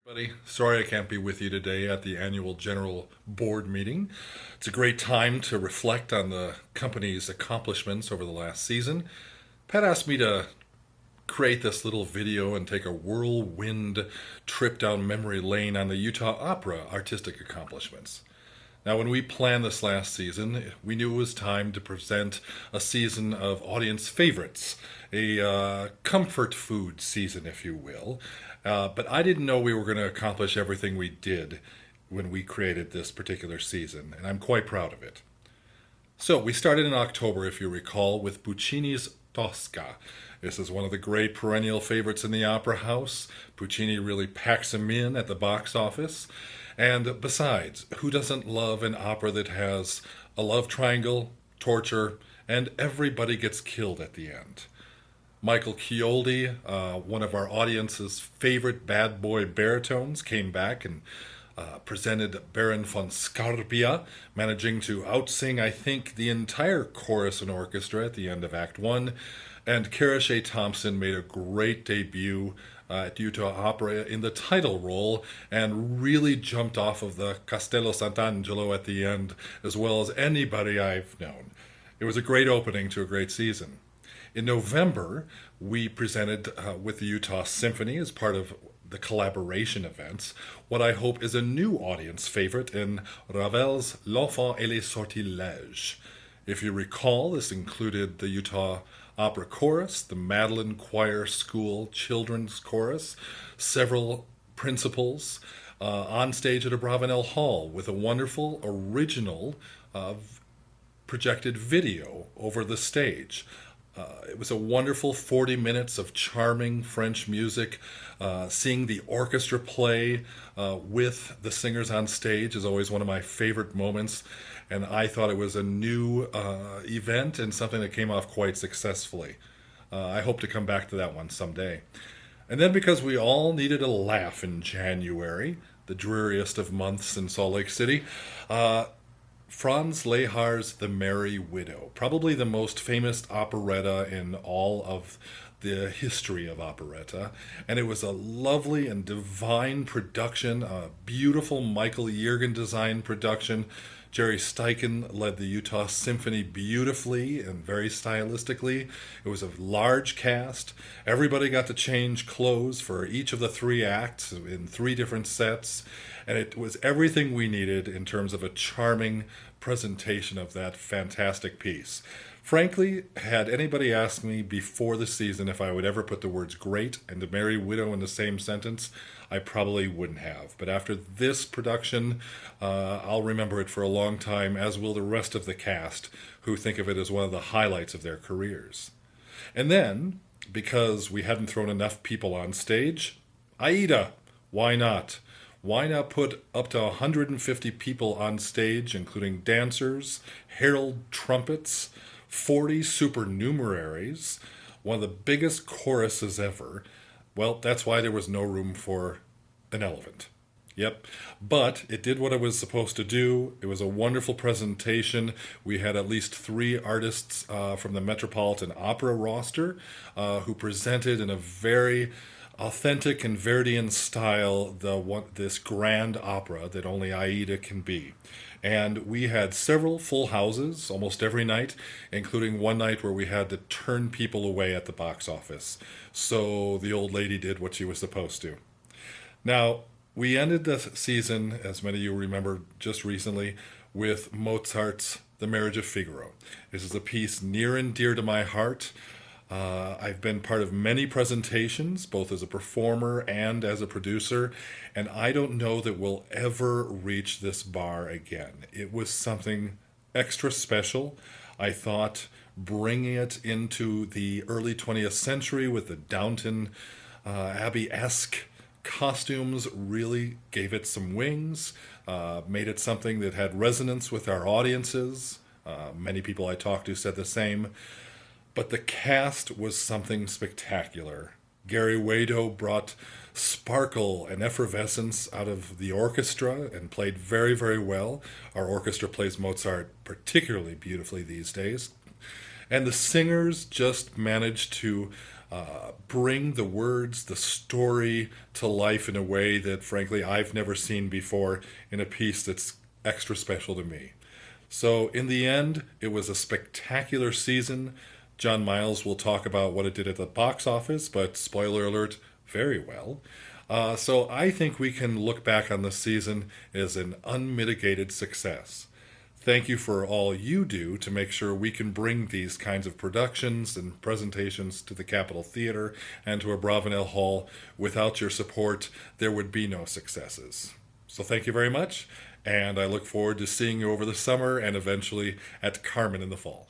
Buddy, sorry I can't be with you today at the annual general board meeting. It's a great time to reflect on the company's accomplishments over the last season. Pat asked me to create this little video and take a whirlwind trip down memory lane on the Utah Opera artistic accomplishments. Now, when we planned this last season, we knew it was time to present a season of audience favorites, a comfort food season, if you will. But I didn't know we were going to accomplish everything we did when we created this particular season, and I'm quite proud of it. So, we started in October, if you recall, with Puccini's Tosca. This is one of the great perennial favorites in the opera house. Puccini really packs them in at the box office. And besides, who doesn't love an opera that has a love triangle, torture, and everybody gets killed at the end? Michael Chioldi, one of our audience's favorite bad boy baritones, came back and presented Baron von Scarpia, managing to outsing, I think, the entire chorus and orchestra at the end of Act 1. And Kara Shea Thompson made a great debut at Utah Opera in the title role and really jumped off of the Castello Sant'Angelo at the end as well as anybody I've known. It was a great opening to a great season. In November, we presented with the Utah Symphony as part of the collaboration events what I hope is a new audience favorite in Ravel's L'Enfant et les Sortilèges. If you recall, this included the Utah Opera Chorus, the Madeline Choir School Children's Chorus, several principals on stage at Abravanel Hall with a wonderful original projected video over the stage. It was a wonderful 40 minutes of charming French music. Seeing the orchestra play with the singers on stage is always one of my favorite moments. And I thought it was a new event and something that came off quite successfully. I hope to come back to that one someday. And then, because we all needed a laugh in January, the dreariest of months in Salt Lake City, Franz Lehar's The Merry Widow, probably the most famous operetta in all of the history of operetta. And it was a lovely and divine production, a beautiful Michael Yergin design production. Jerry Steichen led the Utah Symphony beautifully and very stylistically. It was a large cast. Everybody got to change clothes for each of the three acts in three different sets. And it was everything we needed in terms of a charming presentation of that fantastic piece. Frankly, had anybody asked me before the season if I would ever put the words great and The Merry Widow in the same sentence, I probably wouldn't have. But after this production, I'll remember it for a long time, as will the rest of the cast, who think of it as one of the highlights of their careers. And then, because we hadn't thrown enough people on stage, Aida. Why not? Why not put up to 150 people on stage, including dancers, herald trumpets, 40 supernumeraries, one of the biggest choruses ever? Well, that's why there was no room for an elephant. Yep. But it did what it was supposed to do. It was a wonderful presentation. We had at least three artists from the Metropolitan Opera roster who presented in a very authentic and Verdian style this grand opera that only Aida can be. And we had several full houses almost every night, including one night where we had to turn people away at the box office. So the old lady did what she was supposed to. Now, we ended the season, as many of you remember just recently, with Mozart's The Marriage of Figaro. This is a piece near and dear to my heart. I've been part of many presentations, both as a performer and as a producer, and I don't know that we'll ever reach this bar again. It was something extra special. I thought bringing it into the early 20th century with the Downton Abbey-esque costumes really gave it some wings, made it something that had resonance with our audiences. Many people I talked to said the same. But the cast was something spectacular. Gary Wado brought sparkle and effervescence out of the orchestra and played very, very well. Our orchestra plays Mozart particularly beautifully these days. And the singers just managed to bring the words, the story to life in a way that, frankly, I've never seen before in a piece that's extra special to me. So, in the end, it was a spectacular season. John Miles will talk about what it did at the box office, but spoiler alert, very well. So, I think we can look back on this season as an unmitigated success. Thank you for all you do to make sure we can bring these kinds of productions and presentations to the Capitol Theater and to Abravanel Hall. Without your support, there would be no successes. So thank you very much, and I look forward to seeing you over the summer and eventually at Carmen in the fall.